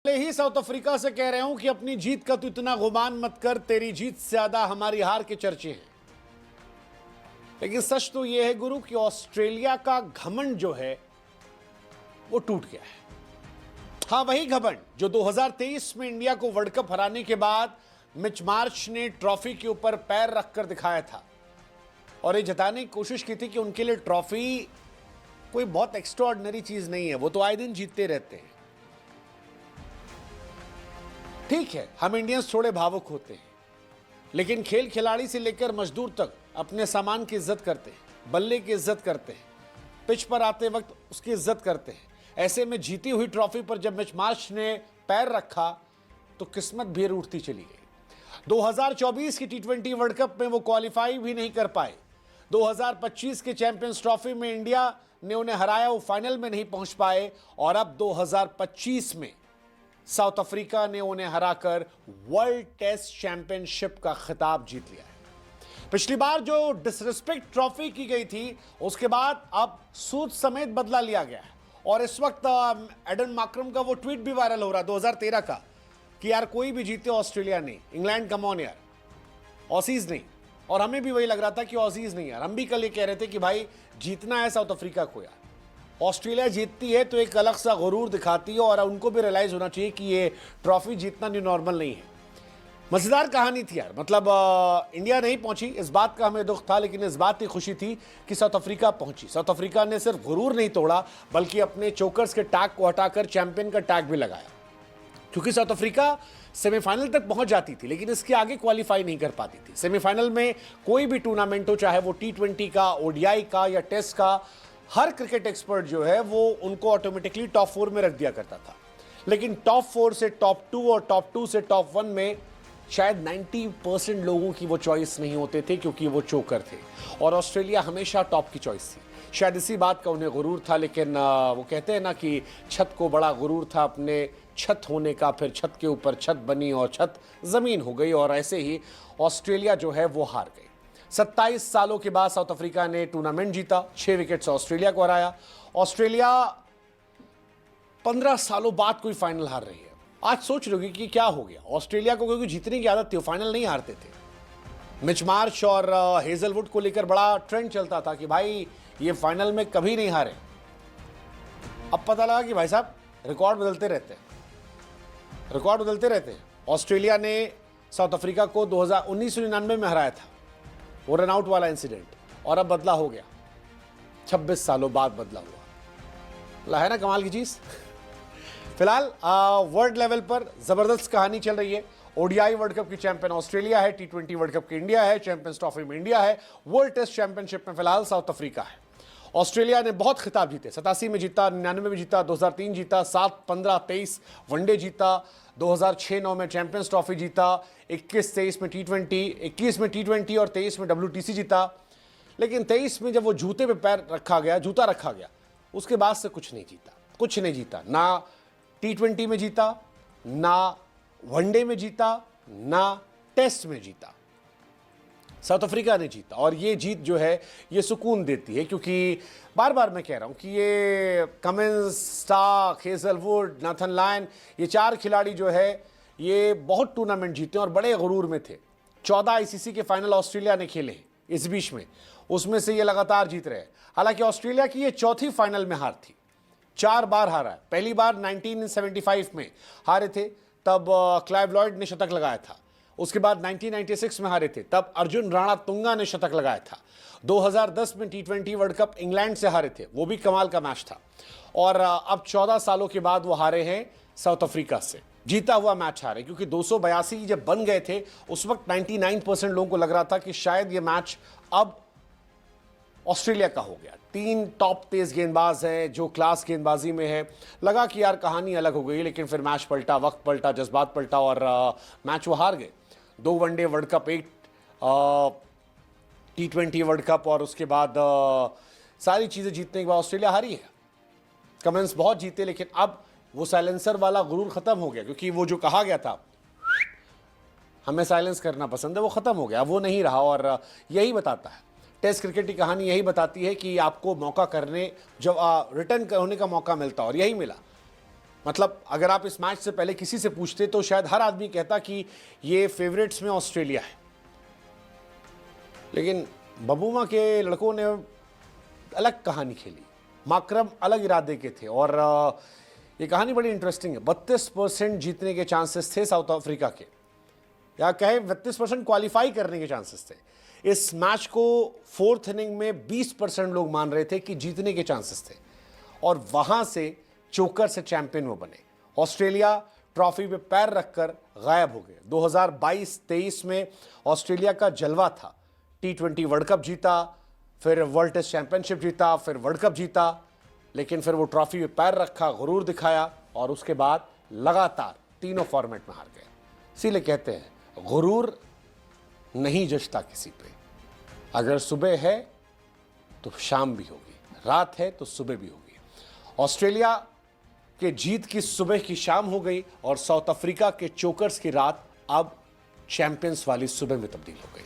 पहले ही south Africa से कह रहे हूं कि अपनी जीत का तू इतना गुमान मत कर, तेरी जीत से ज्यादा हमारी हार के चर्चे हैं। लेकिन सच तो यह है गुरु कि ऑस्ट्रेलिया का घमंड जो है वो टूट गया है। हां, वही घमंड जो 2023 में इंडिया को वर्ल्ड कप हराने के बाद मिच मार्श ने ट्रॉफी के ऊपर पैर रखकर दिखाया था और ये जताने की कोशिश की थी कि उनके लिए ट्रॉफी कोई बहुत एक्स्ट्राऑर्डिनरी चीज नहीं है, वो तो आए दिन जीतते रहते हैं। ठीक है, हम इंडियंस थोड़े भावुक होते हैं, लेकिन खेल खिलाड़ी से लेकर मजदूर तक अपने सामान की इज्जत करते हैं, बल्ले की इज्जत करते हैं, पिच पर आते वक्त उसकी इज्जत करते हैं। ऐसे में जीती हुई ट्रॉफी पर जब मिच मार्श ने पैर रखा तो किस्मत भी रूठती चली गई। 2024 की टी20 वर्ल्ड कप में वो क्वालिफाई भी नहीं कर पाए। 2025 के चैंपियंस ट्रॉफी में इंडिया ने उन्हें हराया, वो फाइनल में नहीं पहुंच पाए और अब 2025 में साउथ अफ्रीका ने उन्हें हराकर वर्ल्ड टेस्ट चैंपियनशिप का खिताब जीत लिया है। पिछली बार जो डिसरिस्पेक्ट ट्रॉफी की गई थी, उसके बाद अब सूद समेत बदला लिया गया है और इस वक्त एडन मार्क्रम का वो ट्वीट भी वायरल हो रहा है 2013 का कि यार कोई भी जीते ऑस्ट्रेलिया नहीं, इंग्लैंड कम ऑन यार, ऑसीज नहीं। और हमें भी वही लग रहा था कि ऑसीज नहीं यार, हम भी कल ये कह रहे थे कि भाई जीतना है साउथ अफ्रीका को यार। ऑस्ट्रेलिया जीतती है तो एक अलग सा गुरूर दिखाती है और उनको भी रियलाइज होना चाहिए कि ये ट्रॉफी जीतना न्यू नॉर्मल नहीं है। मजेदार कहानी थी यार, मतलब इंडिया नहीं पहुंची इस बात का हमें दुख था, लेकिन इस बात की खुशी थी कि साउथ अफ्रीका पहुंची। साउथ अफ्रीका ने सिर्फ गुरूर नहीं तोड़ा बल्कि अपने चोकर्स के टैग को हटाकर चैंपियन का टैग भी लगाया। क्योंकि साउथ अफ्रीका सेमीफाइनल तक पहुंच जाती थी लेकिन इसके आगे क्वालिफाई नहीं कर पाती थी। सेमीफाइनल में कोई भी टूर्नामेंट हो, चाहे वो टी20 का, ओडीआई का या टेस्ट का, हर क्रिकेट एक्सपर्ट जो है वो उनको ऑटोमेटिकली टॉप 4 में रख दिया करता था। लेकिन टॉप 4 से टॉप 2 और टॉप 2 से टॉप 1 में शायद 90% लोगों की वो चॉइस नहीं होते थे क्योंकि वो चोकर थे और ऑस्ट्रेलिया हमेशा टॉप की चॉइस थी। शायद इसी बात का उन्हें गुरूर था, लेकिन वो कहते हैं ना कि छत को बड़ा गुरूर था अपने छत होने का, फिर छत के ऊपर छत बनी और छत जमीन हो गई और ऐसे ही ऑस्ट्रेलिया जो है वो हार गई। 27 सालों के बाद साउथ अफ्रीका ने टूर्नामेंट जीता, 6 विकेट से ऑस्ट्रेलिया को हराया। ऑस्ट्रेलिया 15 सालों बाद कोई फाइनल हार रही है। आज सोच रहे कि क्या हो गया ऑस्ट्रेलिया को, क्योंकि जीतने की आदत थी, वो फाइनल नहीं हारते थे। मिच मार्श और हेजलवुड को लेकर बड़ा ट्रेंड चलता था कि भाई ये फाइनल में कभी नहीं हारे। अब पता लगा कि भाई साहब रिकॉर्ड बदलते रहते हैं, रिकॉर्ड बदलते रहते हैं। ऑस्ट्रेलिया ने साउथ अफ्रीका को 1999 में हराया था, वो रनआउट वाला इंसिडेंट, और अब बदला हो गया, 26 सालों बाद बदला हुआ। है ना कमाल की चीज। फिलहाल वर्ल्ड लेवल पर जबरदस्त कहानी चल रही है। ओडीआई वर्ल्ड कप की चैंपियन ऑस्ट्रेलिया है, टी20 वर्ल्ड कप की इंडिया है, चैंपियंस ट्रॉफी में इंडिया है, वर्ल्ड टेस्ट चैंपियनशिप में फिलहाल साउथ अफ्रीका है। ऑस्ट्रेलिया ने बहुत खिताब जीते, 87 में जीता, 99 में जीता, 2003 जीता, 7, 15, 23 वनडे जीता, 2006-09 में चैंपियंस ट्रॉफी जीता, 21-23 में टी20, 21 में टी20 और 23 में WTC जीता। लेकिन 23 में जब वो जूता रखा गया, उसके बाद से कुछ नहीं जीता। ना टी20 में जीता, ना वनडे में जीता, ना टेस्ट में जीता। साउथ अफ्रीका ने जीता और ये जीत जो है ये सुकून देती है, क्योंकि बार बार मैं कह रहा हूं कि ये Cummins, Starc, Hazlewood, Nathan Lyon, ये 4 खिलाड़ी जो है ये बहुत टूर्नामेंट जीते और बड़े गुरूर में थे। 14 आईसीसी के फाइनल ऑस्ट्रेलिया ने खेले इस बीच में, उसमें से ये लगातार जीत रहे। हालांकि ऑस्ट्रेलिया की ये चौथी फाइनल में हार थी, 4 बार हारा है। पहली बार 1975 में हारे थे, तब क्लाइव लॉयड ने शतक लगाया था। उसके बाद 1996 में हारे थे, तब अर्जुन राणा तुंगा ने शतक लगाया था। 2010 में टी20 वर्ल्ड कप इंग्लैंड से हारे थे, वो भी कमाल का मैच था। और अब 14 सालों के बाद वो हारे हैं साउथ अफ्रीका से, जीता हुआ मैच हारे, क्योंकि 282 जब बन गए थे उस वक्त 99% लोगों को लग रहा था कि शायद ये मैच अब ऑस्ट्रेलिया का हो गया। 3 टॉप तेज गेंदबाज हैं जो क्लास गेंदबाजी में है। लगा कि यार कहानी अलग हो गई, लेकिन फिर मैच पलटा, वक्त पलटा, जज्बात पलटा और मैच वो हार गए। 2 वनडे वर्ल्ड कप, 1 टी20 वर्ल्ड कप और उसके बाद सारी चीज़ें जीतने के बाद ऑस्ट्रेलिया हारी है। कमेंस बहुत जीते, लेकिन अब वो साइलेंसर वाला गुरूर खत्म हो गया, क्योंकि वो जो कहा गया था हमें साइलेंस करना पसंद है, वो खत्म हो गया, वो नहीं रहा। और यही बताता है टेस्ट क्रिकेट की कहानी, यही बताती है कि आपको मौका करने, जब रिटर्न होने का मौका मिलता और यही मिला। मतलब अगर आप इस मैच से पहले किसी से पूछते तो शायद हर आदमी कहता कि ये फेवरेट्स में ऑस्ट्रेलिया है, लेकिन बबूमा के लड़कों ने अलग कहानी खेली। माकरम अलग इरादे के थे और ये कहानी बड़ी इंटरेस्टिंग है। 32% जीतने के चांसेस थे साउथ अफ्रीका के, या कहे 32% क्वालिफाई करने के चांसेस थे। इस मैच को फोर्थ इनिंग में 20% लोग मान रहे थे कि जीतने के चांसेस थे, और वहां से चोकर से चैंपियन वो बने। ऑस्ट्रेलिया ट्रॉफी पे पैर रखकर गायब हो गए। 2022-23 में ऑस्ट्रेलिया का जलवा था। T20 वर्ल्ड कप जीता, फिर वर्ल्ड टेस्ट चैंपियनशिप जीता, फिर वर्ल्ड कप जीता, लेकिन फिर वो ट्रॉफी पे पैर रखा, गुरूर दिखाया, और उसके बाद लगातार तीनों फॉर्मेट में हार गए। इसीलिए कहते हैं गुरूर नहीं जचता किसी पे। अगर सुबह है तो शाम भी होगी, रात है तो सुबह भी होगी। ऑस्ट्रेलिया के जीत की सुबह की शाम हो गई और साउथ अफ्रीका के चोकर्स की रात अब चैंपियंस वाली सुबह में तब्दील हो गई।